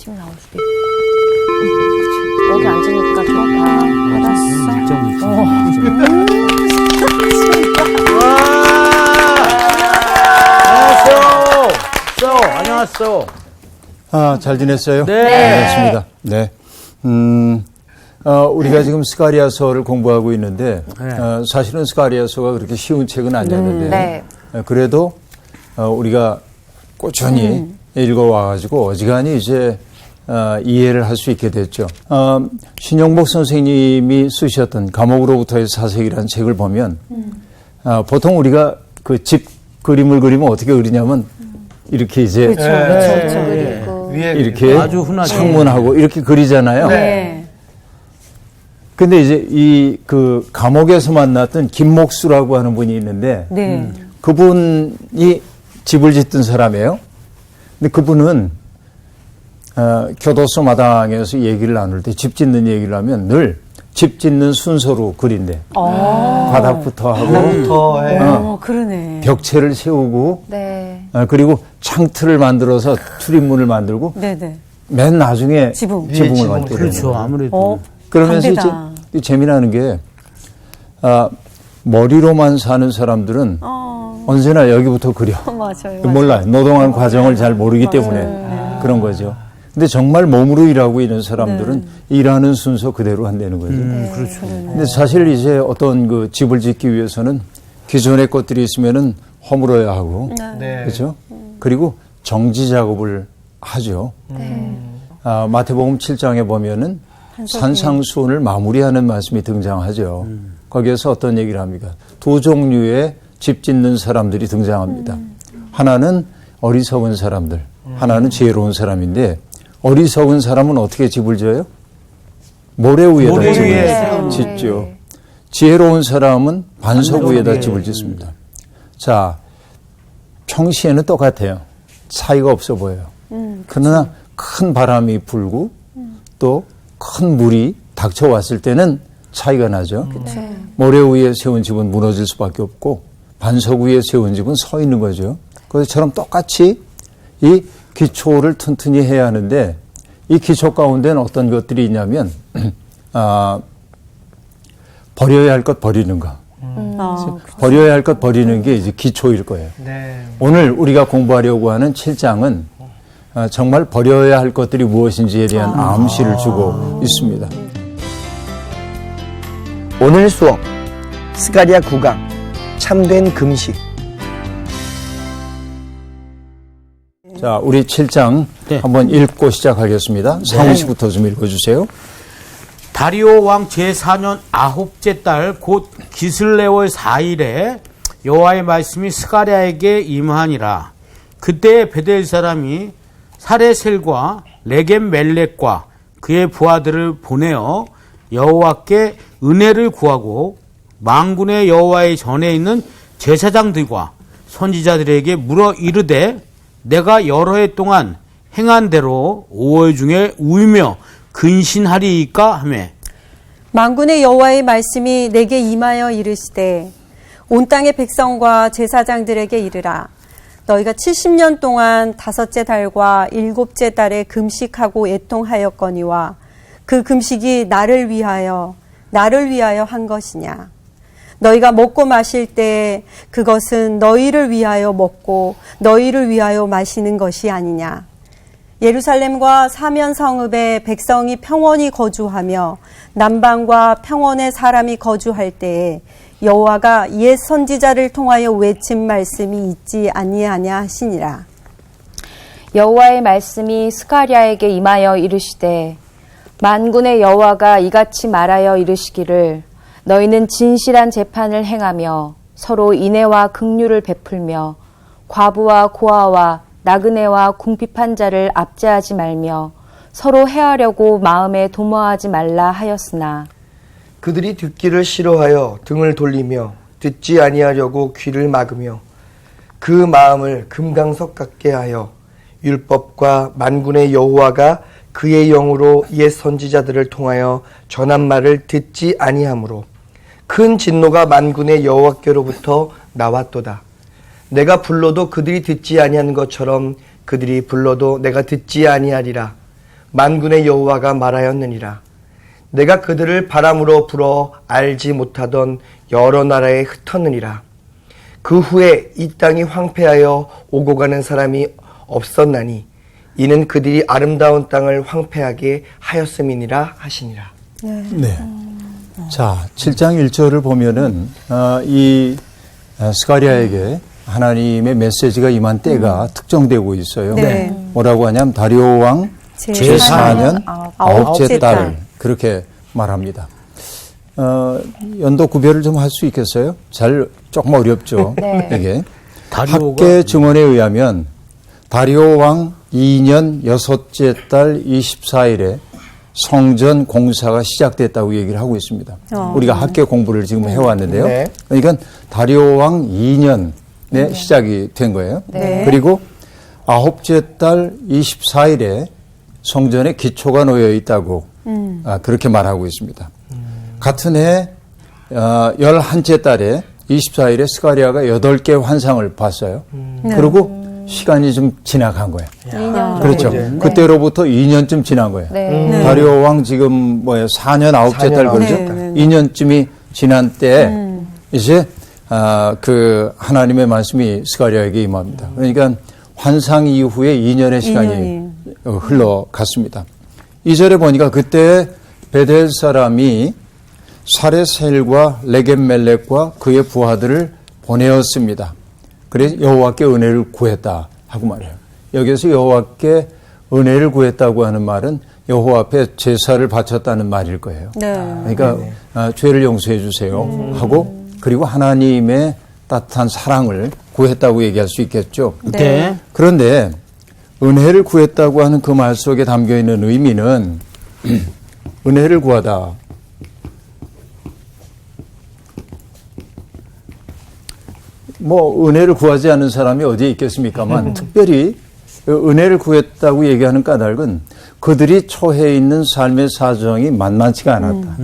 침 나올 수도 있고. 여기 앉으니까 좋다. 알았어. 안녕하세요. 잘 지냈어요? 네. 반갑습니다. 네. 우리가 지금 스가랴서를 공부하고 있는데, 사실은 스가랴서가 그렇게 쉬운 책은 아니었는데, 그래도 우리가 꾸준히 읽어와가지고 어지간히 이제 이해를 할 수 있게 됐죠. 신영복 선생님이 쓰셨던 감옥으로부터의 사색이라는 책을 보면, 보통 우리가 그 집 그림을 그리면 어떻게 그리냐면, 이렇게 이제 그리고 이렇게 아주 흔하죠. 창문하고 이렇게 그리잖아요. 네. 근데 이제 이 그 감옥에서 만났던 김목수라고 하는 분이 있는데 그분이 집을 짓던 사람이에요. 근데 그분은 교도소 마당에서 얘기를 나눌 때 집 짓는 얘기를 하면 늘 집 짓는 순서로 그린대. 바닥부터 하고 그러네. 벽체를 세우고 네. 그리고 창틀을 만들어서 출입문을 만들고 맨 나중에 지붕을 만들고 그렇죠. 아무래도. 그러면서 이제 재미나는 게 머리로만 사는 사람들은 언제나 여기부터 그려. 맞아요. 몰라요. 노동하는 과정을 잘 모르기 때문에 그런 거죠. 근데 정말 몸으로 일하고 있는 사람들은 일하는 순서 그대로 한다는 거죠. 그렇죠. 근데 사실 이제 어떤 그 집을 짓기 위해서는 기존의 것들이 있으면은 허물어야 하고, 그렇죠? 그리고 정지 작업을 하죠. 마태복음 7장에 보면은 산상수훈을 마무리하는 말씀이 등장하죠. 거기에서 어떤 얘기를 합니까? 두 종류의 집 짓는 사람들이 등장합니다. 하나는 어리석은 사람들, 하나는 지혜로운 사람인데 어리석은 사람은 어떻게 집을 지어요? 모래 위에다 집을 짓죠. 지혜로운 사람은 반석 위에다 집을 짓습니다. 자, 평시에는 똑같아요. 차이가 없어 보여요. 그러나 큰 바람이 불고 또 큰 물이 닥쳐왔을 때는 차이가 나죠. 모래 위에 세운 집은 무너질 수밖에 없고 반석 위에 세운 집은 서 있는 거죠. 그것처럼 똑같이 이 기초를 튼튼히 해야 하는데 이 기초 가운데는 어떤 것들이 있냐면 버려야 할 것 버리는 거. 버려야 할 것 버리는 게 이제 기초일 거예요. 오늘 우리가 공부하려고 하는 7장은 정말 버려야 할 것들이 무엇인지에 대한 암시를 주고 있습니다. 오늘 수업 스가랴 9강 참된 금식. 자, 우리 7장 한번 읽고 시작하겠습니다. 상우 씨부터 좀 읽어주세요. 다리오 왕 제4년 9째 달 곧 기슬레월 4일에 여호와의 말씀이 스가랴에게 임하니라. 그때 베델 사람이 사레셀과 레겜 멜렉과 그의 부하들을 보내어 여호와께 은혜를 구하고 만군의 여호와의 전에 있는 제사장들과 선지자들에게 물어 이르되 내가 여러 해 동안 행한 대로 5월 중에 울며 근신하리이까 하매 만군의 여호와의 말씀이 내게 임하여 이르시되 온 땅의 백성과 제사장들에게 이르라. 너희가 70년 동안 5째 달과 7째 달에 금식하고 애통하였거니와 그 금식이 나를 위하여 한 것이냐. 너희가 먹고 마실 때 그것은 너희를 위하여 먹고 너희를 위하여 마시는 것이 아니냐. 예루살렘과 사면 성읍에 백성이 평온히 거주하며 남방과 평원에 사람이 거주할 때에 여호와가 옛 선지자를 통하여 외친 말씀이 있지 아니하냐 하시니라. 여호와의 말씀이 스가랴에게 임하여 이르시되 만군의 여호와가 이같이 말하여 이르시기를 너희는 진실한 재판을 행하며 서로 인애와 긍휼을 베풀며 과부와 고아와 나그네와 궁핍한 자를 압제하지 말며 서로 해하려고 마음에 도모하지 말라 하였으나 그들이 듣기를 싫어하여 등을 돌리며 듣지 아니하려고 귀를 막으며 그 마음을 금강석 같게 하여 율법과 만군의 여호와가 그의 영으로 옛 선지자들을 통하여 전한 말을 듣지 아니하므로 큰 진노가 만군의 여호와께로부터 나왔도다. 내가 불러도 그들이 듣지 아니하는 것처럼 그들이 불러도 내가 듣지 아니하리라. 만군의 여호와가 말하였느니라. 내가 그들을 바람으로 불어 알지 못하던 여러 나라에 흩었느니라. 그 후에 이 땅이 황폐하여 오고 가는 사람이 없었나니 이는 그들이 아름다운 땅을 황폐하게 하였음이니라 하시니라. 네. 자, 7장 1절을 보면은 이 스가랴에게 하나님의 메시지가 임한 때가 특정되고 있어요. 네. 뭐라고 하냐면 다리오 왕 제4년 아홉째 달 그렇게 말합니다. 연도 구별을 좀 할 수 있겠어요? 조금 어렵죠. 네. 이게 다리오가 학계 증언에 의하면 다리오 왕 2년 6째 달 24일에 성전 공사가 시작됐다고 얘기를 하고 있습니다. 우리가 학계 공부를 지금 해왔는데요. 네. 그러니까 다리오 왕 2년에 시작이 된 거예요. 네. 그리고 9째 달 24일에 성전에 기초가 놓여 있다고 그렇게 말하고 있습니다. 같은 해 11째 달에 24일에 스가랴가 8개 환상을 봤어요. 그리고 시간이 좀 지나간 거예요. 2년. 그렇죠. 네. 그때로부터 2년쯤 지난 거예요. 네. 다리오 왕 지금 4년 9째 달 그러죠? 네. 2년쯤이 지난 때 이제 그 하나님의 말씀이 스가랴에게 임합니다. 그러니까 환상 이후에 2년의 시간이 흘러갔습니다. 2절에 보니까 그때 베델 사람이 사레셀과 레겜멜렉과 그의 부하들을 보내었습니다. 그래서 여호와께 은혜를 구했다 하고 말해요. 여기서 여호와께 은혜를 구했다고 하는 말은 여호와 앞에 제사를 바쳤다는 말일 거예요. 네. 그러니까 죄를 용서해 주세요 하고 그리고 하나님의 따뜻한 사랑을 구했다고 얘기할 수 있겠죠. 네. 그런데 은혜를 구했다고 하는 그 말 속에 담겨 있는 의미는 은혜를 구하다. 은혜를 구하지 않는 사람이 어디에 있겠습니까만 특별히 은혜를 구했다고 얘기하는 까닭은 그들이 처해 있는 삶의 사정이 만만치가 않았다.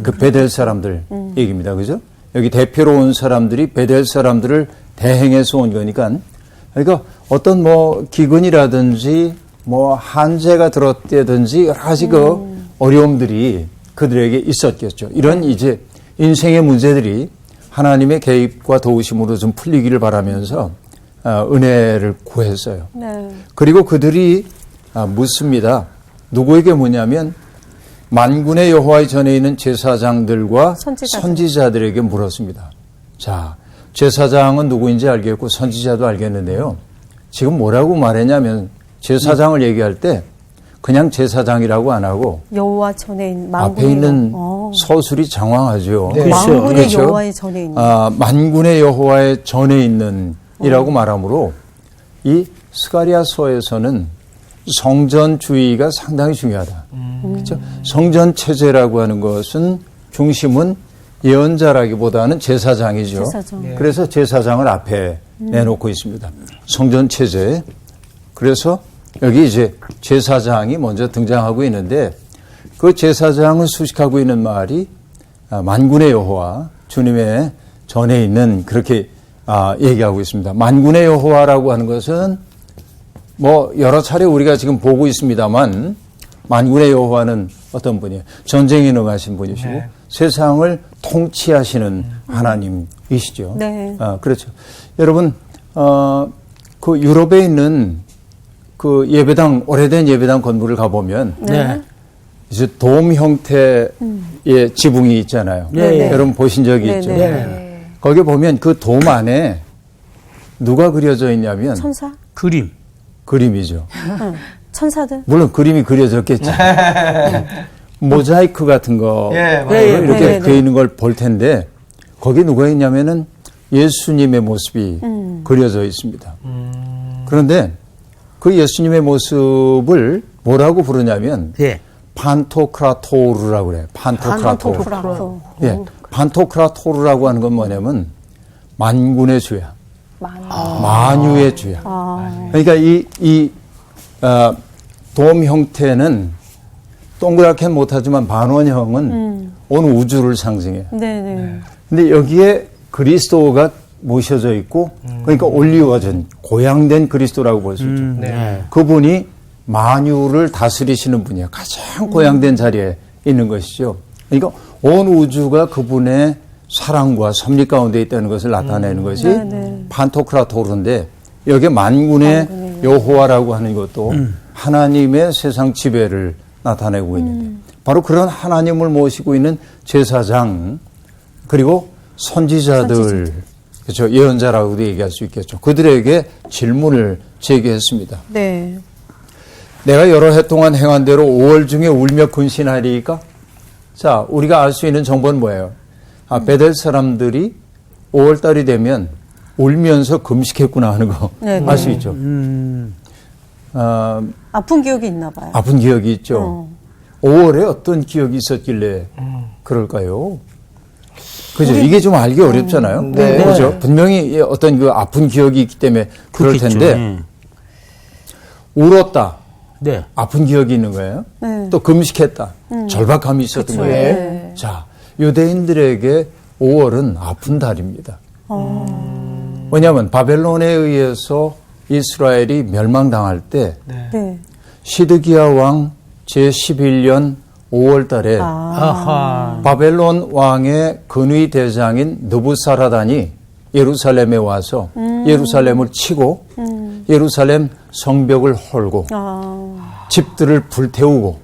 그 베델 사람들 얘기입니다. 그죠? 여기 대표로 온 사람들이 베델 사람들을 대행해서 온 거니까 그러니까 어떤 기근이라든지 한재가 들었다든지 여러 가지 어려움들이 그들에게 있었겠죠. 이런 이제 인생의 문제들이 하나님의 개입과 도우심으로 좀 풀리기를 바라면서 은혜를 구했어요. 네. 그리고 그들이 묻습니다. 누구에게 묻냐면 만군의 여호와의 전에 있는 제사장들과 선지자들에게 물었습니다. 자, 제사장은 누구인지 알겠고 선지자도 알겠는데요. 지금 뭐라고 말했냐면 제사장을 얘기할 때 그냥 제사장이라고 안 하고 여호와 전에 있는 앞에 있는 서술이 장황하죠. 네. 만군의 그렇죠? 여호와의 전에 있는. 만군의 여호와의 전에 있는 이라고 말하므로 이 스가랴서에서는 성전주의가 상당히 중요하다. 그렇죠? 성전 체제라고 하는 것은 중심은 예언자라기보다는 제사장이죠. 제사장. 그래서 제사장을 앞에 내놓고 있습니다. 성전 체제. 그래서 여기 이제 제사장이 먼저 등장하고 있는데 그 제사장을 수식하고 있는 말이 만군의 여호와 주님의 전에 있는 그렇게 얘기하고 있습니다. 만군의 여호와라고 하는 것은 여러 차례 우리가 지금 보고 있습니다만 만군의 여호와는 어떤 분이에요? 전쟁에 능하신 분이시고 네. 세상을 통치하시는 하나님이시죠. 네. 그렇죠. 여러분 그 유럽에 있는 그 예배당 오래된 예배당 건물을 가보면 네. 이제 돔 형태의 지붕이 있잖아요. 네. 여러분 보신 적이 네. 있죠. 네. 네. 거기 보면 그 돔 안에 누가 그려져 있냐면 천사? 그림이죠. 천사들? 물론 그림이 그려졌겠죠. 모자이크 같은 거 예, 맞아요. 이렇게 네, 네. 되어 있는 걸 볼 텐데 거기 누가 있냐면은 예수님의 모습이 그려져 있습니다. 그런데 그 예수님의 모습을 뭐라고 부르냐면 네. 판토크라토르라고 그래요. 판토크라토르. 프라토. 예, 판토크라토르라고 하는 건 뭐냐면 만군의 주야. 만유의 주야. 그러니까 돔 형태는 동그랗게 못하지만 반원형은 온 우주를 상징해요. 네네. 근데 여기에 그리스도가 모셔져 있고, 그러니까 올리워진, 고양된 그리스도라고 볼 수 있죠. 네. 그분이 만유를 다스리시는 분이에요. 가장 고양된 자리에 있는 것이죠. 그러니까 온 우주가 그분의 사랑과 섭리 가운데 있다는 것을 나타내는 것이 판토크라토르인데 여기에 만군의 여호와라고 하는 것도 하나님의 세상 지배를 나타내고 있는데 바로 그런 하나님을 모시고 있는 제사장 그리고 선지자들 그렇죠. 예언자라고도 얘기할 수 있겠죠. 그들에게 질문을 제기했습니다. 네. 내가 여러 해 동안 행한 대로 5월 중에 울며 근신하리이까? 자, 우리가 알 수 있는 정보는 뭐예요? 베델 사람들이 5월 달이 되면 울면서 금식했구나 하는 거 알 수 있죠. 아픈 기억이 있나 봐요. 아픈 기억이 있죠. 5월에 어떤 기억이 있었길래 그럴까요? 그죠? 이게 좀 알기 어렵잖아요. 네. 그죠? 분명히 어떤 그 아픈 기억이 있기 때문에 그럴 그렇겠죠. 텐데 울었다. 네. 아픈 기억이 있는 거예요. 네. 또 금식했다. 절박함이 있었던 거예요. 네. 자, 유대인들에게 5월은 아픈 달입니다. 왜냐하면 바벨론에 의해서 이스라엘이 멸망당할 때 네. 시드기야 왕 제11년 5월 달에 아하. 바벨론 왕의 근위 대장인 느부사라단이 예루살렘에 와서 예루살렘을 치고 예루살렘 성벽을 헐고 집들을 불태우고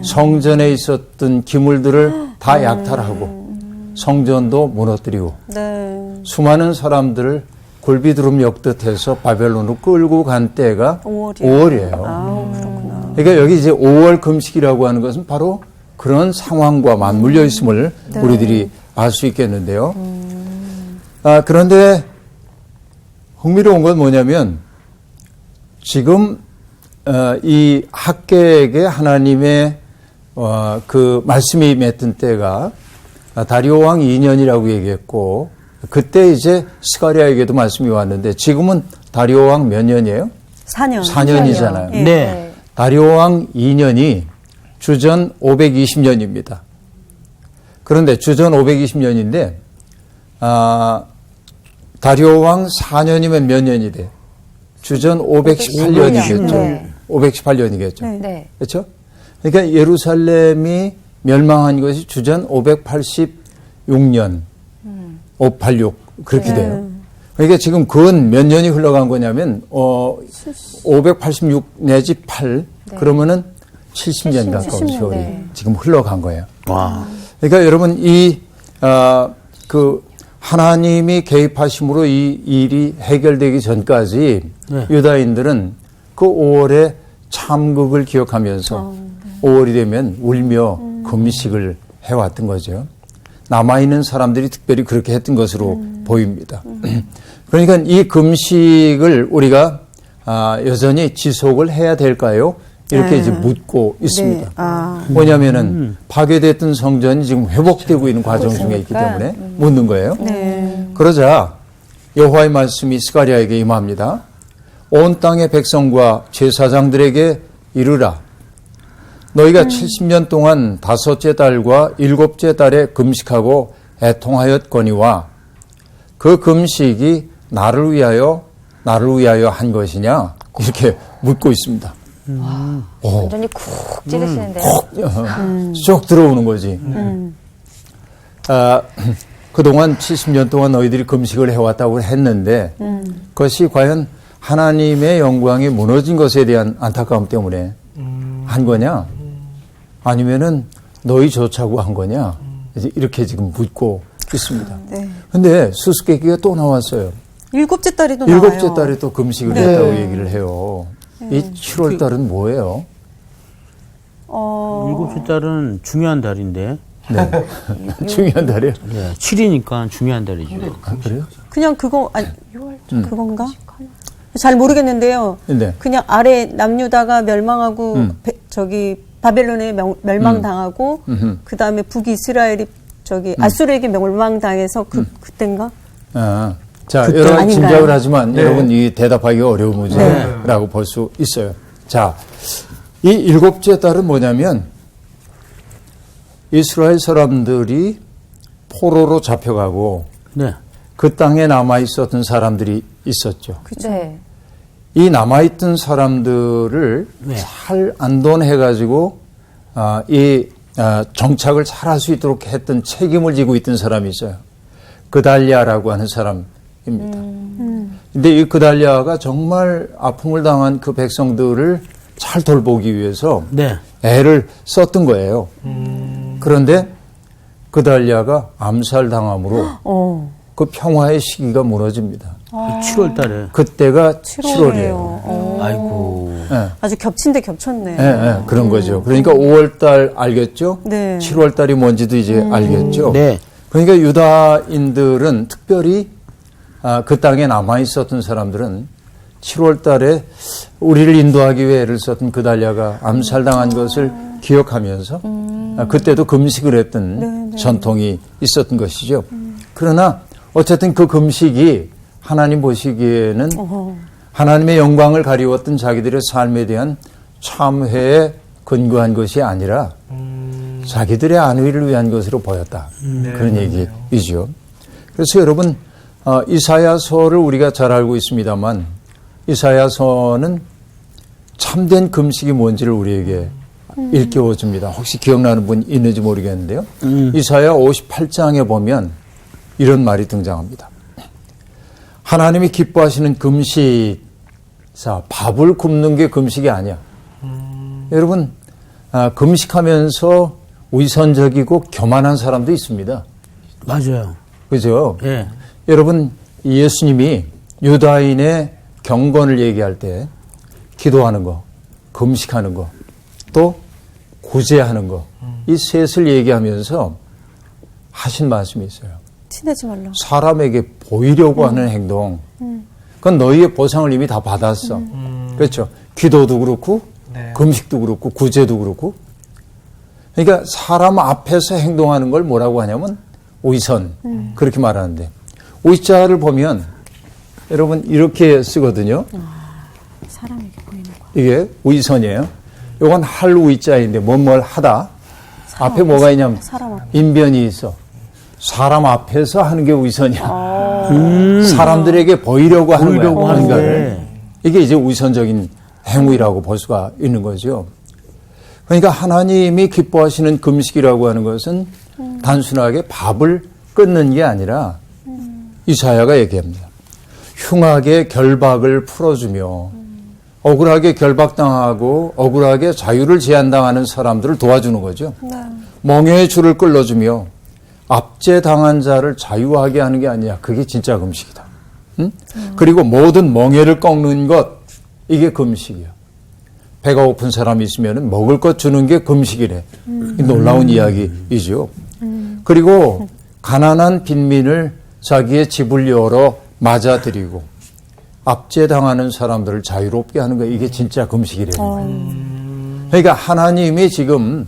성전에 있었던 기물들을 다 약탈하고 성전도 무너뜨리고 네. 수많은 사람들을 굴비두름 역듯해서 바벨론으로 끌고 간 때가 5월이에요. 그렇구나. 그러니까 여기 이제 5월 금식이라고 하는 것은 바로 그런 상황과 맞물려 있음을 우리들이 알 수 있겠는데요. 그런데 흥미로운 건 뭐냐면 지금 이 학계에게 하나님의 그 말씀이 맺던 때가 다리오 왕 2년이라고 얘기했고 그때 이제 스가랴에게도 말씀이 왔는데 지금은 다리오 왕 몇 년이에요? 4년. 4년이잖아요. 네. 네. 다리오 왕 2년이 주전 520년입니다. 그런데 주전 520년인데 다리오 왕 4년이면 몇 년이 돼? 주전 518년이겠죠. 네. 518년이겠죠. 네. 네. 그렇죠? 그러니까 예루살렘이 멸망한 것이 주전 586년, 586 그렇게 돼요. 그러니까 지금 근 몇 년이 흘러간 거냐면 586 내지 8 그러면은 70년 가까운 세월이 네. 지금 흘러간 거예요. 와. 그러니까 여러분 그 하나님이 개입하심으로 이 일이 해결되기 전까지 네. 유다인들은 그 5월의 참극을 기억하면서 5월이 되면 울며 금식을 해왔던 거죠. 남아있는 사람들이 특별히 그렇게 했던 것으로 보입니다. 그러니까 이 금식을 우리가 여전히 지속을 해야 될까요? 이렇게 이제 묻고 있습니다. 왜냐하면은 파괴됐던 성전이 지금 회복되고 있는 과정 중에 있기 때문에 묻는 거예요. 그러자 여호와의 말씀이 스가랴에게 임합니다. 온 땅의 백성과 제사장들에게 이르라. 너희가 70년 동안 5째 달과 7째 달에 금식하고 애통하였거니와 그 금식이 나를 위하여 한 것이냐? 이렇게 묻고 있습니다. 완전히 쿡 찌르시는데요. 쭉 들어오는 거지. 그동안 70년 동안 너희들이 금식을 해왔다고 했는데 그것이 과연 하나님의 영광이 무너진 것에 대한 안타까움 때문에 한 거냐? 아니면은 너희 좋자고 한 거냐? 이제 이렇게 지금 묻고 있습니다. 근데 수수께끼가 또 나왔어요. 7째 달에도 나와요. 7째 달에 또 금식을 했다고 얘기를 해요. 이 7월 달은 뭐예요? 7째 달은 중요한 달인데. 네. 중요한 달이에요. 네. 7이니까 중요한 달이죠. 그래요? 그냥 그거 그건가? 잘 모르겠는데요. 네. 그냥 아래 남유다가 멸망하고 저기 바벨론에 멸망당하고 그다음에 북이스라엘이 저기 아수르에게 멸망당해서 그때인가? 자, 그때 여러 가지 아닌가요? 짐작을 하지만 여러분 이 대답하기가 어려운 문제라고 볼 수 있어요. 자, 이 7째 달은 뭐냐면 이스라엘 사람들이 포로로 잡혀가고 네. 그 땅에 남아 있었던 사람들이 있었죠. 네. 이 남아있던 사람들을 네. 잘 안돈해가지고 정착을 잘 할 수 있도록 했던 책임을 지고 있던 사람이 있어요. 그달리아라고 하는 사람입니다. 근데 이 그달리아가 정말 아픔을 당한 그 백성들을 잘 돌보기 위해서 네. 애를 썼던 거예요. 그런데 그달리아가 암살당함으로 그 평화의 시기가 무너집니다. 7월 달에. 그때가 7월이에요. 7월이에요. 아이고. 네. 아주 겹친 데 겹쳤네. 그런 거죠. 그러니까 5월 달 알겠죠? 네. 7월 달이 뭔지도 이제 알겠죠? 네. 그러니까 유다인들은 특별히 그 땅에 남아 있었던 사람들은 7월 달에 우리를 인도하기 위해 애를 썼던 그달리아가 암살당한 것을 기억하면서 그때도 금식을 했던 전통이 있었던 것이죠. 그러나 어쨌든 그 금식이 하나님 보시기에는 하나님의 영광을 가리웠던 자기들의 삶에 대한 참회에 근거한 것이 아니라 자기들의 안위를 위한 것으로 보였다. 그런 얘기이죠. 그래서 여러분 이사야서를 우리가 잘 알고 있습니다만 이사야서는 참된 금식이 뭔지를 우리에게 일깨워 줍니다. 혹시 기억나는 분 있는지 모르겠는데요. 이사야 58장에 보면 이런 말이 등장합니다. 하나님이 기뻐하시는 금식, 밥을 굶는 게 금식이 아니야. 여러분 금식하면서 위선적이고 교만한 사람도 있습니다. 맞아요. 그죠? 예. 여러분 예수님이 유다인의 경건을 얘기할 때 기도하는 거, 금식하는 거, 또 구제하는 거, 이 셋을 얘기하면서 하신 말씀이 있어요. 친하지 말라. 사람에게 보이려고 하는 행동, 그건 너희의 보상을 이미 다 받았어. 그렇죠? 기도도 그렇고, 네. 금식도 그렇고, 구제도 그렇고. 그러니까 사람 앞에서 행동하는 걸 뭐라고 하냐면 위선, 그렇게 말하는데 위자를 보면 여러분 이렇게 쓰거든요. 사람에게 보이는 거. 이게 위선이에요. 이건 할 위자인데 뭘 하다. 앞에 뭐가 있냐면 사람 앞에. 인변이 있어. 사람 앞에서 하는 게 위선이야. 사람들에게 보이려고 하는 거야. 보이려고 하는 뭔가를. 게. 이게 이제 위선적인 행위라고 볼 수가 있는 거죠. 그러니까 하나님이 기뻐하시는 금식이라고 하는 것은 단순하게 밥을 끊는 게 아니라 이사야가 얘기합니다. 흉하게 결박을 풀어주며 억울하게 결박당하고 억울하게 자유를 제한당하는 사람들을 도와주는 거죠. 멍에의 줄을 끌어주며 압제당한 자를 자유하게 하는 게 아니야. 그게 진짜 금식이다. 응? 그리고 모든 멍에를 꺾는 것, 이게 금식이야. 배가 고픈 사람이 있으면 먹을 것 주는 게 금식이래. 놀라운 이야기이죠. 그리고 가난한 빈민을 자기의 집을 열어 맞아들이고 압제당하는 사람들을 자유롭게 하는 거, 이게 진짜 금식이래요. 그러니까 하나님이 지금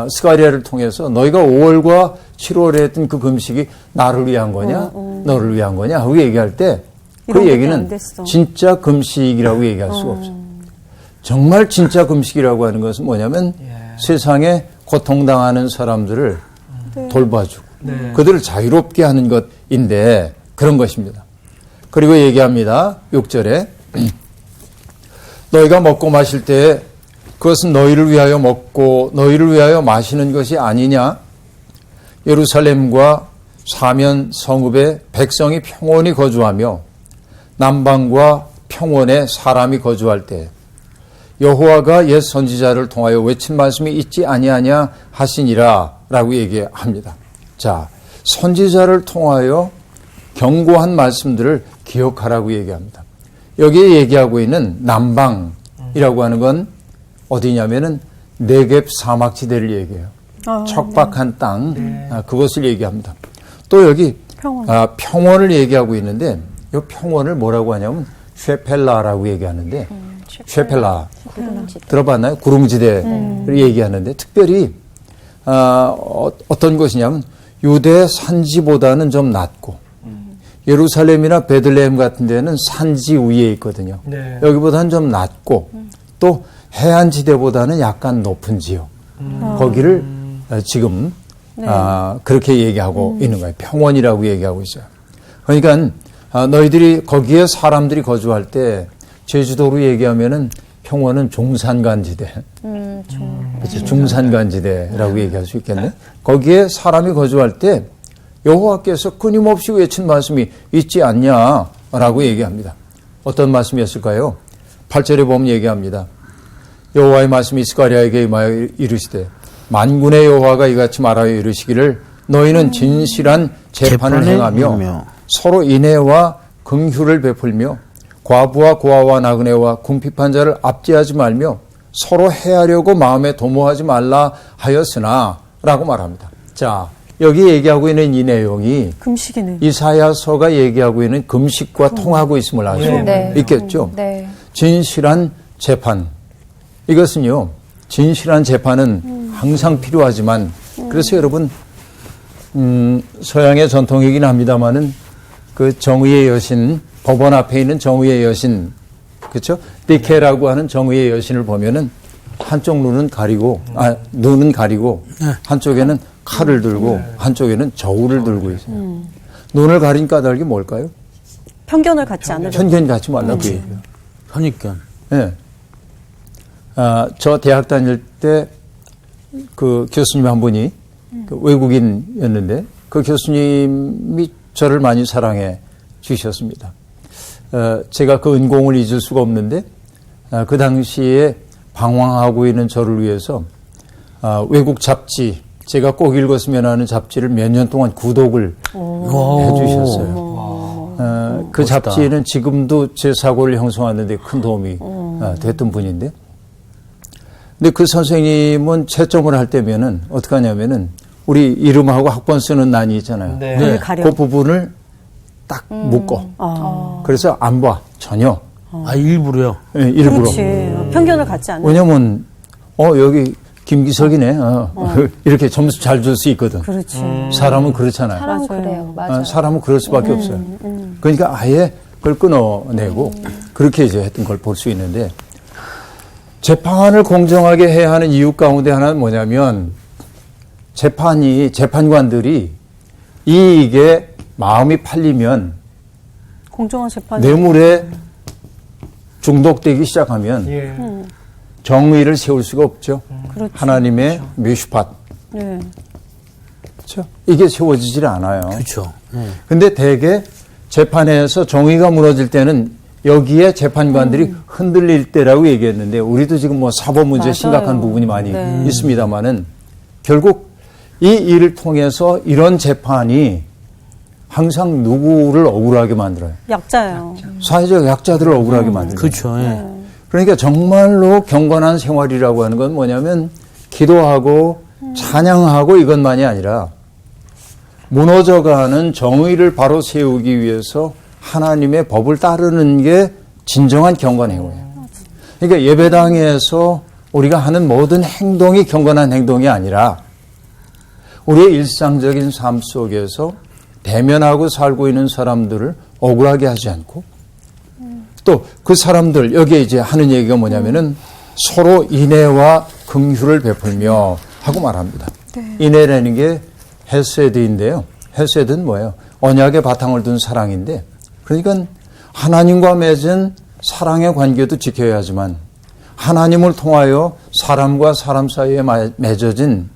스가랴를 통해서 너희가 5월과 7월에 했던 그 금식이 나를 위한 거냐 너를 위한 거냐 하고 얘기할 때 그 얘기는 진짜 금식이라고 얘기할 수가 없어요. 정말 진짜 금식이라고 하는 것은 뭐냐면 세상에 고통당하는 사람들을 돌봐주고 그들을 자유롭게 하는 것인데 그런 것입니다. 그리고 얘기합니다. 6절에 너희가 먹고 마실 때 그것은 너희를 위하여 먹고 너희를 위하여 마시는 것이 아니냐. 예루살렘과 사면 성읍에 백성이 평온히 거주하며 남방과 평원에 사람이 거주할 때 여호와가 옛 선지자를 통하여 외친 말씀이 있지 아니하냐 하시니라 라고 얘기합니다. 자, 선지자를 통하여 경고한 말씀들을 기억하라고 얘기합니다. 여기에 얘기하고 있는 남방이라고 하는 건 어디냐면은 네겝 사막지대를 얘기해요. 척박한 땅, 그것을 얘기합니다. 또 여기 평원을 얘기하고 있는데 이 평원을 뭐라고 하냐면 쉐펠라라고 얘기하는데 쉐펠라 들어봤나요? 구릉지대를 얘기하는데 특별히 어떤 것이냐면 유대 산지보다는 좀 낮고 예루살렘이나 베들레헴 같은 데는 산지 위에 있거든요. 네. 여기보다는 좀 낮고 또 해안지대보다는 약간 높은 지역. 거기를 지금 그렇게 얘기하고 있는 거예요. 평원이라고 얘기하고 있어요. 그러니까 너희들이 거기에 사람들이 거주할 때 제주도로 얘기하면은 평원은 종산간지대. 그렇죠. 중산간지대라고 얘기할 수 있겠네. 거기에 사람이 거주할 때 여호와께서 끊임없이 외친 말씀이 있지 않냐라고 얘기합니다. 어떤 말씀이었을까요? 8절에 보면 얘기합니다. 여호와의 말씀이 스가랴에게 임하여 이르시되 만군의 여호와가 이같이 말하여 이르시기를 너희는 진실한 재판을 행하며 서로 인애와 긍휼을 베풀며 과부와 고아와 나그네와 궁핍한 자를 압제하지 말며 서로 해하려고 마음에 도모하지 말라 하였으나 라고 말합니다. 자, 여기 얘기하고 있는 이 내용이 금식이네. 이사야서가 얘기하고 있는 금식과 통하고 있음을 알 수 있겠죠. 네. 진실한 재판. 이것은요, 진실한 재판은 항상 필요하지만, 그래서 여러분, 서양의 전통이긴 합니다만은 그 정의의 여신, 법원 앞에 있는 정의의 여신, 그렇죠? 디케라고 하는 정의의 여신을 보면은 한쪽 눈은 가리고, 눈은 가리고, 한쪽에는 칼을 들고, 한쪽에는 저울을 들고 있어요. 눈을 가린 까닭이 뭘까요? 편견을 갖지 않으려. 편견 갖지 말라고 얘기해요. 선입견. 네. 저 대학 다닐 때 그 교수님 한 분이 그 외국인이었는데 그 교수님이 저를 많이 사랑해 주셨습니다. 제가 그 은공을 잊을 수가 없는데 그 당시에 방황하고 있는 저를 위해서 외국 잡지, 제가 꼭 읽었으면 하는 잡지를 몇 년 동안 구독을 해 주셨어요. 그 멋있다. 잡지에는 지금도 제 사고를 형성하는 데 큰 도움이 됐던 분인데, 근데 그 선생님은 채점을 할 때면은 어떻게 하냐면은 우리 이름하고 학번 쓰는 난이 있잖아요. 네. 가려. 그 부분을 딱 묶어. 그래서 안 봐, 전혀. 일부러요. 네, 일부러. 그렇지. 편견을 갖지 않으려. 왜냐면 여기 김기석이네. 이렇게 점수 잘 줄 수 있거든. 그렇지. 사람은 그렇잖아요. 사람은 맞아요. 그래요. 맞아요. 사람은 그럴 수밖에 없어요. 그러니까 아예 그걸 끊어내고 그렇게 이제 했던 걸 볼 수 있는데, 재판을 공정하게 해야 하는 이유 가운데 하나는 뭐냐면, 재판관들이 이익에 마음이 팔리면 공정한 재판. 뇌물에 중독되기 시작하면 정의를 세울 수가 없죠. 그렇죠. 하나님의 묘슈팟. 네. 그렇죠? 이게 세워지질 않아요. 그렇죠. 근데 대개 재판에서 정의가 무너질 때는 여기에 재판관들이 흔들릴 때라고 얘기했는데, 우리도 지금 뭐 사법 문제 맞아요. 심각한 부분이 많이 네. 있습니다만은, 결국 이 일을 통해서 이런 재판이 항상 누구를 억울하게 만들어요. 약자예요. 사회적 약자들을 억울하게 만들어요. 그렇죠. 예. 그러니까 정말로 경건한 생활이라고 하는 건 뭐냐면, 기도하고 찬양하고 이것만이 아니라 무너져가는 정의를 바로 세우기 위해서 하나님의 법을 따르는 게 진정한 경건 행위예요. 그러니까 예배당에서 우리가 하는 모든 행동이 경건한 행동이 아니라 우리의 일상적인 삶 속에서 대면하고 살고 있는 사람들을 억울하게 하지 않고, 또 그 사람들, 여기에 이제 하는 얘기가 뭐냐면은 서로 인애와 긍휼을 베풀며 하고 말합니다. 인애라는 게 헤세드인데요. 헤세드는 뭐예요? 언약의 바탕을 둔 사랑인데, 그러니까 하나님과 맺은 사랑의 관계도 지켜야 하지만 하나님을 통하여 사람과 사람 사이에 맺어진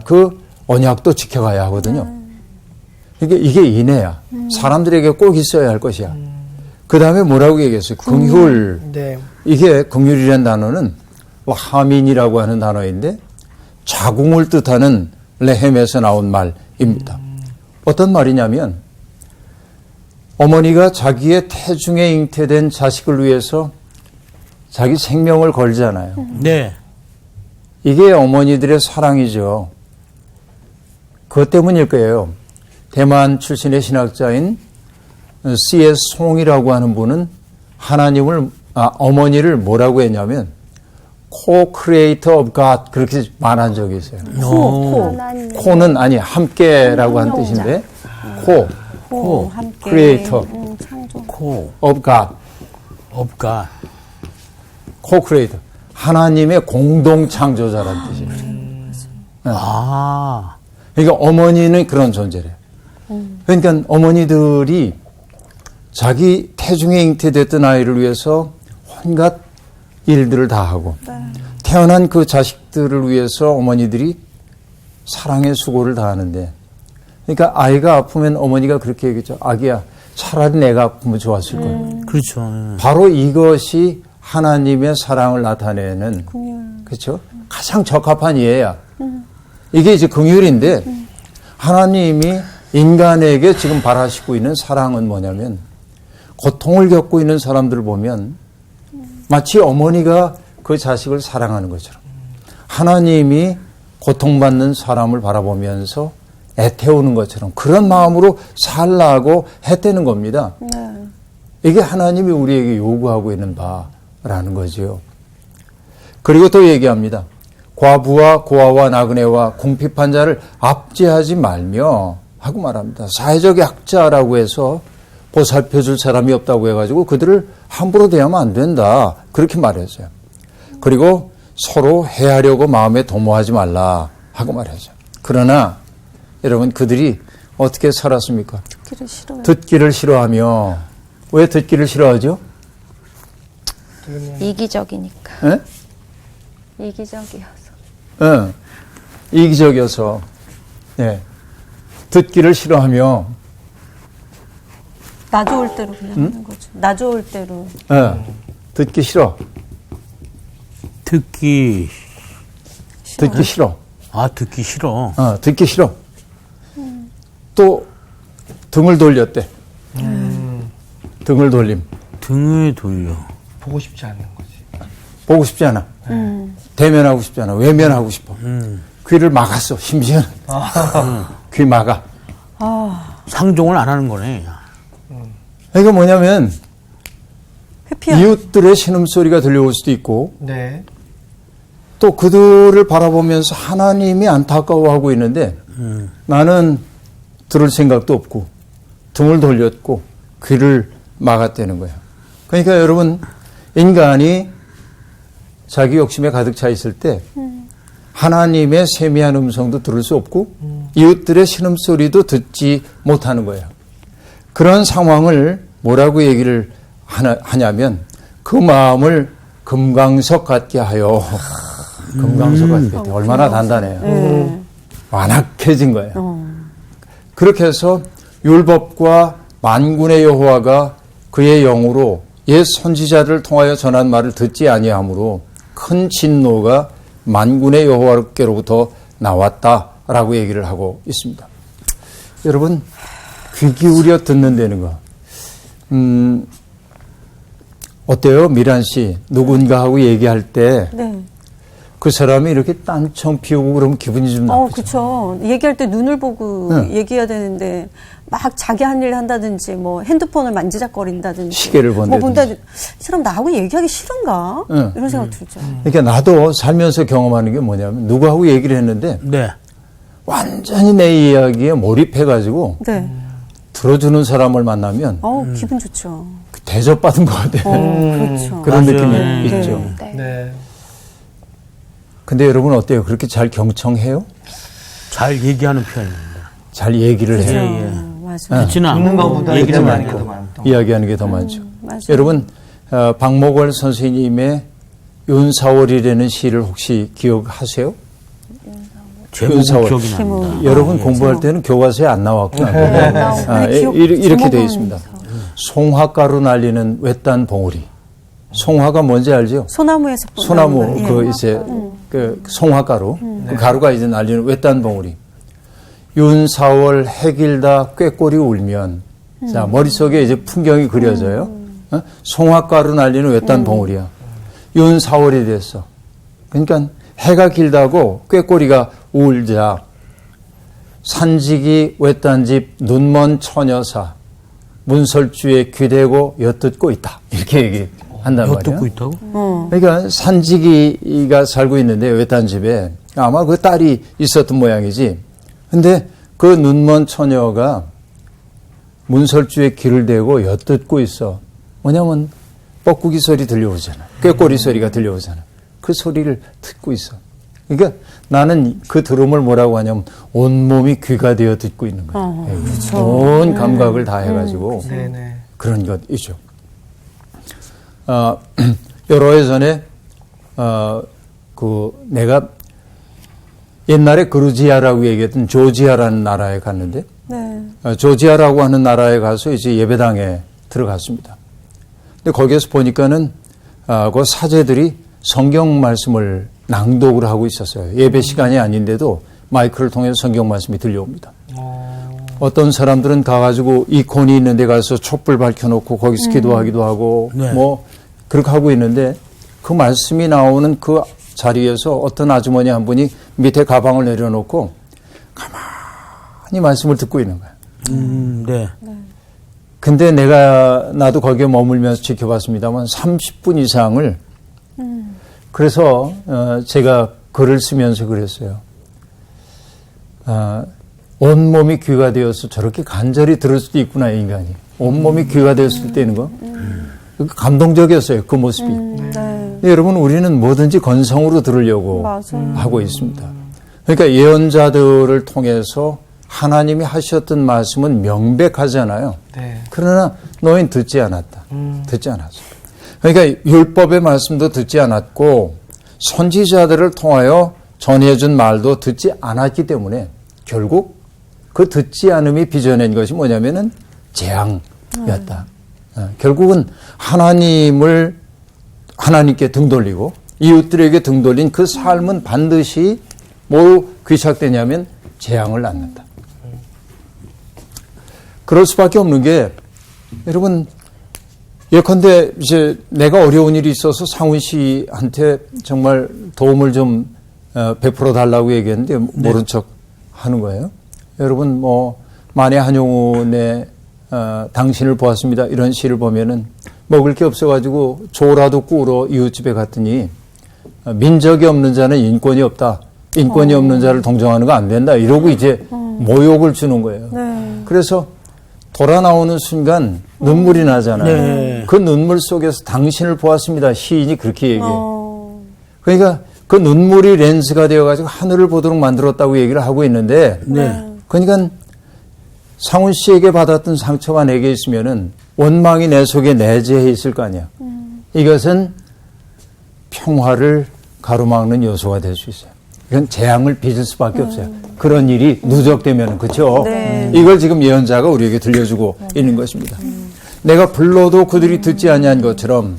그 언약도 지켜가야 하거든요. 그러니까 이게 인애야. 사람들에게 꼭 있어야 할 것이야. 그 다음에 뭐라고 얘기했어요? 긍휼. 네. 이게 긍휼이라는 단어는 하민이라고 하는 단어인데 자궁을 뜻하는 레헴에서 나온 말입니다. 어떤 말이냐면, 어머니가 자기의 태중에 잉태된 자식을 위해서 자기 생명을 걸잖아요. 네. 이게 어머니들의 사랑이죠. 그것 때문일 거예요. 대만 출신의 신학자인 C.S. 송이라고 하는 분은 어머니를 뭐라고 했냐면 co-creator of God, 그렇게 말한 적이 있어요. 코는 함께라고 한 뜻인데 함께. creator 창조. of God, 없가. co-creator, 하나님의 공동 창조자라는 뜻이에요. 그러니까 어머니는 그런 존재래요. 그러니까 어머니들이 자기 태중에 잉태됐던 아이를 위해서 온갖 일들을 다 하고 태어난 그 자식들을 위해서 어머니들이 사랑의 수고를 다하는데 그러니까 아이가 아프면 어머니가 그렇게 얘기했죠. 아기야 차라리 내가 아프면 좋았을 거야. 그렇죠. 바로 이것이 하나님의 사랑을 나타내는 그렇죠? 가장 적합한 예야. 이게 이제 긍휼인데 하나님이 인간에게 지금 바라시고 있는 사랑은 뭐냐면 고통을 겪고 있는 사람들을 보면 마치 어머니가 그 자식을 사랑하는 것처럼 하나님이 고통받는 사람을 바라보면서 애태우는 것처럼 그런 마음으로 살라고 했다는 겁니다. 이게 하나님이 우리에게 요구하고 있는 바라는 거죠. 그리고 또 얘기합니다. 과부와 고아와 나그네와 궁핍한 자를 압제하지 말며 하고 말합니다. 사회적 약자라고 해서 보살펴줄 사람이 없다고 해가지고 그들을 함부로 대하면 안 된다. 그렇게 말했어요. 그리고 서로 해하려고 마음에 도모하지 말라 하고 말했어요. 그러나 여러분 그들이 어떻게 살았습니까? 듣기를 싫어요. 듣기를 싫어하며 왜 듣기를 싫어하죠? 이기적이니까. 에? 이기적이어서. 이기적이어서 네. 듣기를 싫어하며 나 좋을 대로 그냥 하는 거죠. 나 좋을 대로. 듣기 싫어. 듣기 싫어. 아 듣기 싫어. 듣기 싫어. 또 등을 돌렸대. 등을 돌림. 등을 돌려. 보고 싶지 않는 거지. 보고 싶지 않아. 대면하고 싶지 않아. 외면하고 싶어. 귀를 막았어. 심지어는. 귀 막아. 상종을 안 하는 거네. 이거 뭐냐면 회피하는. 이웃들의 신음소리가 들려올 수도 있고 네. 또 그들을 바라보면서 하나님이 안타까워하고 있는데 나는 들을 생각도 없고 등을 돌렸고 귀를 막았다는 거예요. 그러니까 여러분 인간이 자기 욕심에 가득 차 있을 때 하나님의 세미한 음성도 들을 수 없고 이웃들의 신음소리도 듣지 못하는 거예요. 그런 상황을 뭐라고 얘기를 하냐면 그 마음을 금강석 같게 하여 금강석 같게 하여 얼마나 단단해요. 완악해진 거예요. 그렇게 해서 율법과 만군의 여호와가 그의 영으로 옛 선지자들을 통하여 전한 말을 듣지 아니하므로 큰 진노가 만군의 여호와께로부터 나왔다라고 얘기를 하고 있습니다. 여러분 귀 기울여 듣는다는 거. 어때요? 미란 씨 누군가 하고 얘기할 때 그 사람이 이렇게 딴청 피우고 그러면 기분이 좀 나쁘죠. 그렇죠. 얘기할 때 눈을 보고 얘기해야 되는데 막 자기 한 일 한다든지 뭐 핸드폰을 만지작거린다든지 시계를 본다든지. 뭐 본다든지 이 사람 나하고 얘기하기 싫은가? 이런 생각 들죠. 그러니까 나도 살면서 경험하는 게 뭐냐면 누구하고 얘기를 했는데 네. 완전히 내 이야기에 몰입해가지고 네. 들어주는 사람을 만나면 기분 좋죠. 대접받은 것 같아요. 그렇죠. 그런 맞아요. 느낌이 네. 있죠. 네. 근데 여러분 어때요? 그렇게 잘 경청해요? 잘 얘기하는 편입니다. 잘 얘기를 그렇죠. 해요. 맞아요. 듣지는 듣는 않고 것보다 얘기를 얘기를 많이 하는 게 하고. 더 많다. 이야기하는 게 더 많죠. 맞아요. 여러분 박목월 선생님의 윤사월이라는 시를 혹시 기억하세요? 제목은 윤사월. 기억이 납니다. 여러분 공부할 때는 교과서에 안 나왔구나. 이렇게 되어 있습니다. 송화가루 날리는 외딴 봉우리. 송화가 뭔지 알죠? 소나무에서 소나무 예. 그 이제 그 송화가루 그 가루가 이제 날리는 외딴 봉우리. 윤사월 해길다 꾀꼬리 울면 자 머릿속에 이제 풍경이 그려져요. 송화가루 날리는 외딴 봉우리야. 윤사월이 됐어. 그러니까 해가 길다고 꾀꼬리가 울자 산지기 외딴집 눈먼 처녀사 문설주에 귀대고 엿듣고 있다. 이렇게 얘기한단 말이야. 엿듣고 있다고? 그러니까 산지기가 살고 있는데 외딴집에 아마 그 딸이 있었던 모양이지. 근데 그 눈먼 처녀가 문설주에 귀를 대고 엿듣고 있어. 뭐냐면 뻐꾸기 소리 들려오잖아. 꾀꼬리 소리가 들려오잖아. 그 소리를 듣고 있어. 그러니까 나는 그 들음을 뭐라고 하냐면 온몸이 귀가 되어 듣고 있는 거예요. 온 감각을 다 해가지고 네네. 그런 것이죠. 여러 해 전에 내가 옛날에 그루지아라고 얘기했던 조지아라는 나라에 갔는데 네. 조지아라고 하는 나라에 가서 이제 예배당에 들어갔습니다. 근데 거기에서 보니까는 그 사제들이 성경 말씀을 낭독을 하고 있었어요. 예배 시간이 아닌데도 마이크를 통해서 성경 말씀이 들려옵니다. 어떤 사람들은 가가지고 이콘이 있는 데 가서 촛불 밝혀놓고 거기서 기도하기도 하고 네. 뭐 그렇게 하고 있는데 그 말씀이 나오는 그 자리에서 어떤 아주머니 한 분이 밑에 가방을 내려놓고 가만히 말씀을 듣고 있는 거예요. 네. 근데 나도 거기에 머물면서 지켜봤습니다만 30분 이상을 그래서 제가 글을 쓰면서 그랬어요. 온몸이 귀가 되어서 저렇게 간절히 들을 수도 있구나, 인간이. 온몸이 귀가 되었을 때 있는 거. 감동적이었어요, 그 모습이. 네. 여러분, 우리는 뭐든지 건성으로 들으려고 맞아요. 하고 있습니다. 그러니까 예언자들을 통해서 하나님이 하셨던 말씀은 명백하잖아요. 네. 그러나 너희는 듣지 않았다. 듣지 않았어. 그러니까 율법의 말씀도 듣지 않았고 선지자들을 통하여 전해준 말도 듣지 않았기 때문에 결국 그 듣지 않음이 빚어낸 것이 뭐냐면은 재앙이었다. 결국은 하나님께 등 돌리고 이웃들에게 등 돌린 그 삶은 반드시 뭐로 귀착되냐면 재앙을 낳는다. 그럴 수밖에 없는 게 여러분 예컨대 이제 내가 어려운 일이 있어서 상훈 씨한테 정말 도움을 좀 베풀어 달라고 얘기했는데 모른 척 하는 거예요. 여러분 뭐 만해 한용운의 당신을 보았습니다. 이런 시를 보면은 먹을 게 없어가지고 조라도 꾸러 이웃집에 갔더니 민적이 없는 자는 인권이 없다. 인권이 없는 자를 동정하는 거 안 된다. 이러고 이제 모욕을 주는 거예요. 네. 그래서 돌아 나오는 순간 눈물이 나잖아요. 네. 그 눈물 속에서 당신을 보았습니다. 시인이 그렇게 얘기해요. 그러니까 그 눈물이 렌즈가 되어가지고 하늘을 보도록 만들었다고 얘기를 하고 있는데, 네. 그러니까 상훈 씨에게 받았던 상처가 내게 있으면은 원망이 내 속에 내재해 있을 거 아니야. 이것은 평화를 가로막는 요소가 될 수 있어요. 이건 재앙을 빚을 수밖에 없어요. 그런 일이 누적되면 그렇죠. 네. 이걸 지금 예언자가 우리에게 들려주고 있는 것입니다. 내가 불러도 그들이 듣지 아니한 것처럼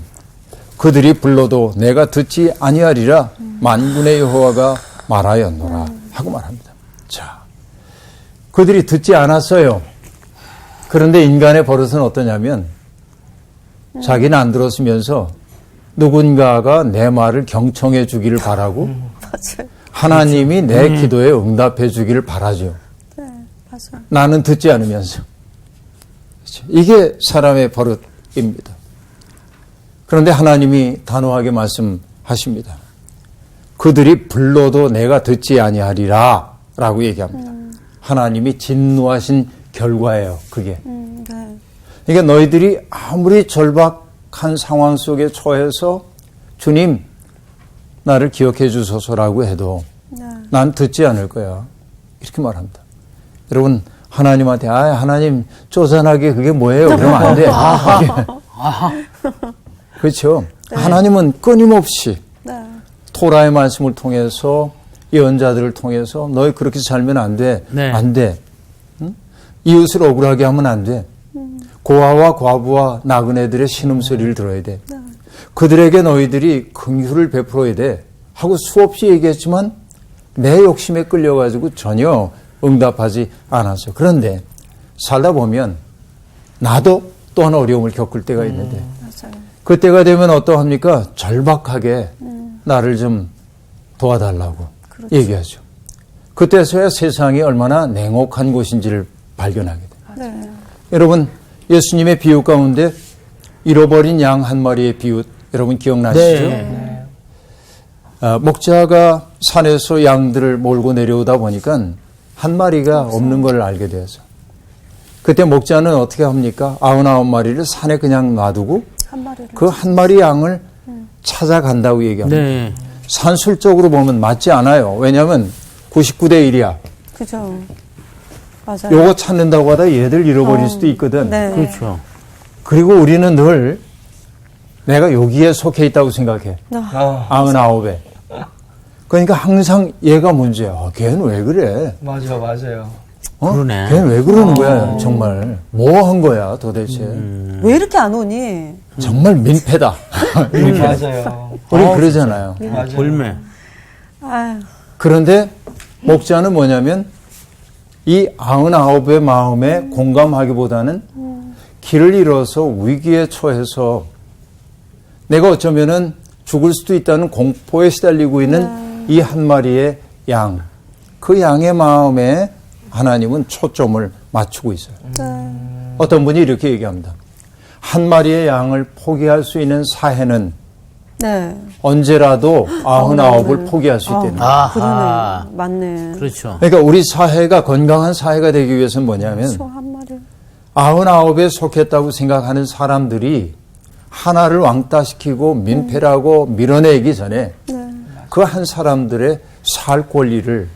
그들이 불러도 내가 듣지 아니하리라 만군의 여호와가 말하였노라 하고 말합니다. 자, 그들이 듣지 않았어요. 그런데 인간의 버릇은 어떠냐면 자기는 안 들었으면서 누군가가 내 말을 경청해 주기를 바라고 맞아요. 하나님이 내 기도에 응답해 주기를 바라죠. 네, 맞아요. 나는 듣지 않으면서. 그렇죠? 이게 사람의 버릇입니다. 그런데 하나님이 단호하게 말씀하십니다. 그들이 불러도 내가 듣지 아니하리라 라고 얘기합니다. 하나님이 진노하신 결과예요. 그게. 네. 그러니까 너희들이 아무리 절박한 상황 속에 처해서 주님 나를 기억해 주소서라고 해도 난 듣지 않을 거야. 이렇게 말합니다. 여러분 하나님한테 하나님 쪼잔하게 그게 뭐예요? 그러면 안 돼. 그렇죠. 네. 하나님은 끊임없이 네. 토라의 말씀을 통해서 예언자들을 통해서 너희 그렇게 살면 안 돼. 네. 안 돼. 응? 이웃을 억울하게 하면 안 돼. 고아와 과부와 나그네들의 신음소리를 들어야 돼. 그들에게 너희들이 긍휼을 베풀어야 돼. 하고 수없이 얘기했지만 내 욕심에 끌려가지고 전혀 응답하지 않았어요. 그런데 살다 보면 나도 또한 어려움을 겪을 때가 있는데 맞아요. 그때가 되면 어떠합니까? 절박하게 나를 좀 도와달라고 그렇죠. 얘기하죠. 그때서야 세상이 얼마나 냉혹한 곳인지를 발견하게 돼요. 네. 여러분 예수님의 비유 가운데 잃어버린 양 한 마리의 비유 여러분 기억나시죠? 네. 목자가 산에서 양들을 몰고 내려오다 보니까 한 마리가 없는 걸 알게 되어서 그때 목자는 어떻게 합니까? 99마리를 산에 그냥 놔두고 한 마리를. 그 한 마리 양을 찾아간다고 얘기합니다. 네. 산술적으로 보면 맞지 않아요. 왜냐하면 99대 1이야. 그죠. 맞아요. 요거 찾는다고 하다 얘들 잃어버릴 수도 있거든. 네. 그렇죠. 그리고 우리는 늘 내가 여기에 속해 있다고 생각해. 99에. 그러니까 항상 얘가 문제야. 걔는 왜 그래? 맞아요. 그러네. 걔는 왜 그러는 거야, 정말. 뭐 한 거야, 도대체. 왜 이렇게 안 오니? 정말 민폐다. 맞아요. 우리 그러잖아요. 볼매. 아유. 그런데 목자는 뭐냐면 이 99의 마음에 공감하기보다는 길을 잃어서 위기에 처해서 내가 어쩌면은 죽을 수도 있다는 공포에 시달리고 있는 이 한 마리의 양, 그 양의 마음에 하나님은 초점을 맞추고 있어요. 어떤 분이 이렇게 얘기합니다. 한 마리의 양을 포기할 수 있는 사해는 네. 언제라도 99을 포기할 수 있다는 거예요. 아하. 그러네. 맞네. 그렇죠. 그러니까 우리 사회가 건강한 사회가 되기 위해서는 뭐냐면 소 한 마리. 99에 속했다고 생각하는 사람들이 하나를 왕따시키고 민폐라고 밀어내기 전에 그 한 사람들의 살 권리를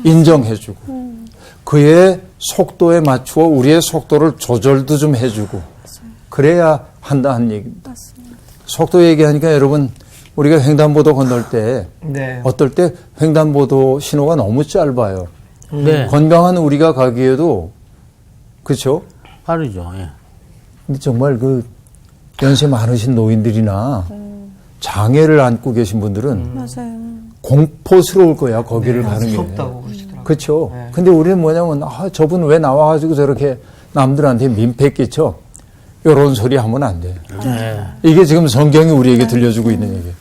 인정해주고 그의 속도에 맞추어 우리의 속도를 조절도 좀 해주고 그래야 한다는 얘기입니다. 속도 얘기하니까 여러분 우리가 횡단보도 건널 때 네. 어떨 때 횡단보도 신호가 너무 짧아요. 네. 건강한 우리가 가기에도 그렇죠? 빠르죠. 예. 근데 정말 그 연세 많으신 노인들이나 장애를 안고 계신 분들은 맞아요. 공포스러울 거야 거기를 가는 게. 무섭다고 그러시더라고요. 그렇죠. 근데 우리는 뭐냐면 저분 왜 나와가지고 저렇게 남들한테 민폐 끼쳐? 이런 소리 하면 안 돼. 네. 이게 지금 성경이 우리에게 들려주고 있는 얘기예요.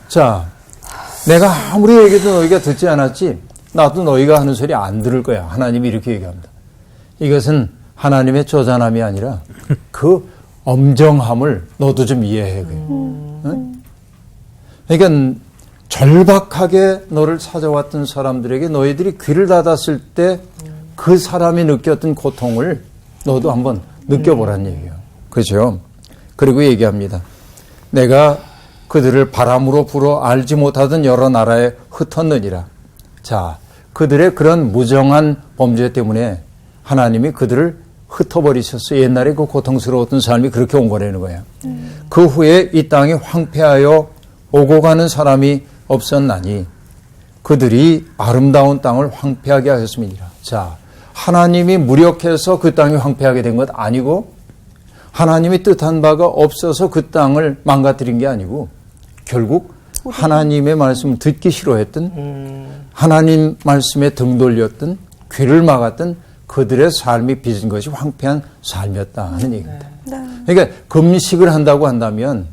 자, 내가 아무리 얘기해도 너희가 듣지 않았지 나도 너희가 하는 소리 안 들을 거야. 하나님이 이렇게 얘기합니다. 이것은 하나님의 쪼잔함이 아니라 그 엄정함을 너도 좀 이해해. 응? 그러니까 절박하게 너를 찾아왔던 사람들에게 너희들이 귀를 닫았을 때 그 사람이 느꼈던 고통을 너도 한번 느껴보란 얘기예요. 그렇죠? 그리고 얘기합니다. 내가 그들을 바람으로 불어 알지 못하던 여러 나라에 흩었느니라. 자, 그들의 그런 무정한 범죄 때문에 하나님이 그들을 흩어버리셨어요. 옛날에 그 고통스러웠던 삶이 그렇게 온 거라는 거예요. 그 후에 이 땅이 황폐하여 오고 가는 사람이 없었나니 그들이 아름다운 땅을 황폐하게 하셨습니다. 자, 하나님이 무력해서 그 땅이 황폐하게 된 것 아니고 하나님이 뜻한 바가 없어서 그 땅을 망가뜨린 게 아니고 결국 하나님의 말씀을 듣기 싫어했던 하나님 말씀에 등 돌렸던 귀를 막았던 그들의 삶이 빚은 것이 황폐한 삶이었다 하는 얘기입니다. 그러니까 금식을 한다고 한다면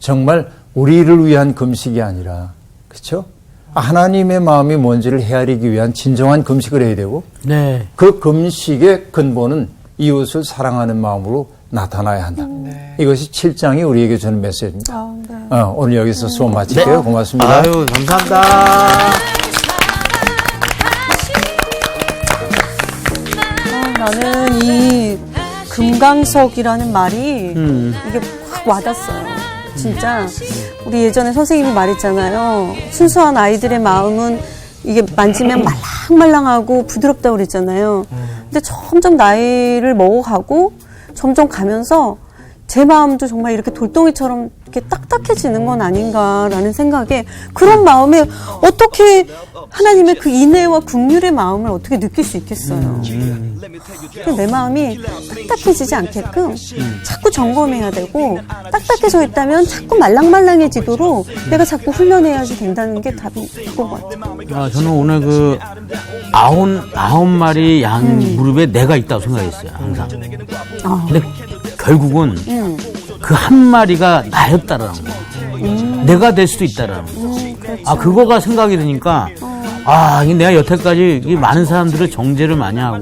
정말 우리를 위한 금식이 아니라 그렇죠? 하나님의 마음이 뭔지를 헤아리기 위한 진정한 금식을 해야 되고 네. 그 금식의 근본은 이웃을 사랑하는 마음으로 나타나야 한다. 이것이 7장이 우리에게 주는 메시지입니다. 오늘 여기서 수업 마칠게요. 네. 고맙습니다. 아유, 감사합니다. 나는 이 금강석이라는 말이 이게 확 와닿았어요. 진짜 우리 예전에 선생님이 말했잖아요. 순수한 아이들의 마음은 이게 만지면 말랑말랑하고 부드럽다고 그랬잖아요. 근데 점점 나이를 먹어가고 점점 가면서 제 마음도 정말 이렇게 돌덩이처럼 이렇게 딱딱해지는 건 아닌가라는 생각에 그런 마음에 어떻게 하나님의 그 인애와 긍휼의 마음을 어떻게 느낄 수 있겠어요. 내 마음이 딱딱해지지 않게끔 자꾸 점검해야 되고 딱딱해져 있다면 자꾸 말랑말랑해지도록 내가 자꾸 훈련해야지 된다는 게 답인 것 같아요. 저는 오늘 그 아홉 마리 양 무릎에 내가 있다고 생각했어요. 항상. 근데 결국은 그 한 마리가 나였다라는 거. 내가 될 수도 있다라는 거. 그렇죠. 그거가 생각이 드니까 이게 내가 여태까지 이 많은 사람들을 정죄를 많이 하고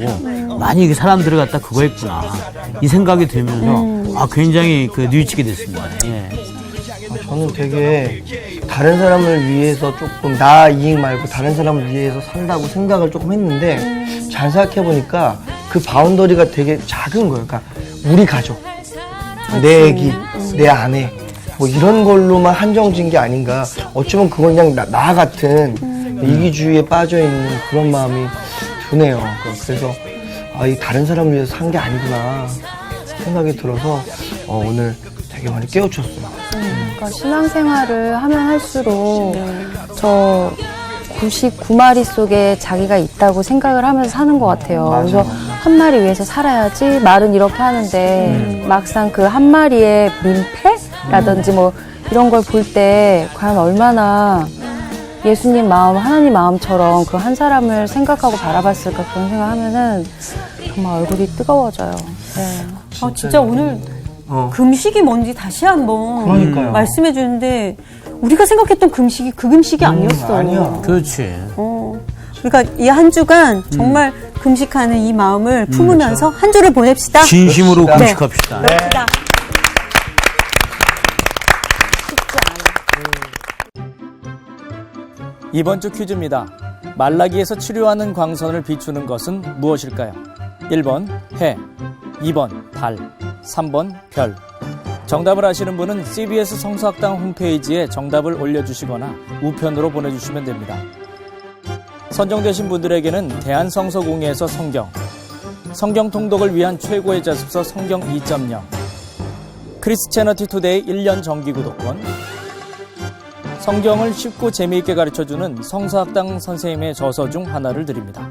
많이 이게 사람들을 갖다 그거 했구나. 이 생각이 들면서 굉장히 그 뉘우치게 됐습니다. 예. 저는 되게 다른 사람을 위해서 조금 나 이익 말고 다른 사람을 위해서 산다고 생각을 조금 했는데 잘 생각해보니까 그 바운더리가 되게 작은 거예요. 그러니까 우리 가족, 내 애기, 내 아내 뭐 이런 걸로만 한정진 게 아닌가. 어쩌면 그건 그냥 나 같은 이기주의에 빠져있는 그런 마음이 드네요. 그래서 이 다른 사람을 위해서 산 게 아니구나 생각이 들어서 오늘 되게 많이 깨우쳤어요. 그러니까 신앙생활을 하면 할수록 저 99마리 속에 자기가 있다고 생각을 하면서 사는 것 같아요. 그래서 한 마리 위해서 살아야지 말은 이렇게 하는데 막상 그 한 마리의 민폐라든지 뭐 이런 걸 볼 때 과연 얼마나 예수님 마음, 하나님 마음처럼 그 한 사람을 생각하고 바라봤을까 그런 생각하면은 정말 얼굴이 뜨거워져요. 네. 진짜 오늘 금식이 뭔지 다시 한번 그러니까요. 말씀해 주는데 우리가 생각했던 금식이 그 금식이 아니었어. 아니야. 그렇지. 그러니까 이 한 주간 정말 금식하는 이 마음을 품으면서 한 주를 보냅시다. 진심으로 그렇습니다. 금식합시다. 그럽시다. 이번 주 퀴즈입니다. 말라기에서 치료하는 광선을 비추는 것은 무엇일까요? 1번 해, 2번 달, 3번 별. 정답을 아시는 분은 CBS 성서학당 홈페이지에 정답을 올려주시거나 우편으로 보내주시면 됩니다. 선정되신 분들에게는 대한성서공회에서 성경 통독을 위한 최고의 자습서 성경 2.0, 크리스채너티 투데이 1년 정기 구독권, 성경을 쉽고 재미있게 가르쳐주는 성서학당 선생님의 저서 중 하나를 드립니다.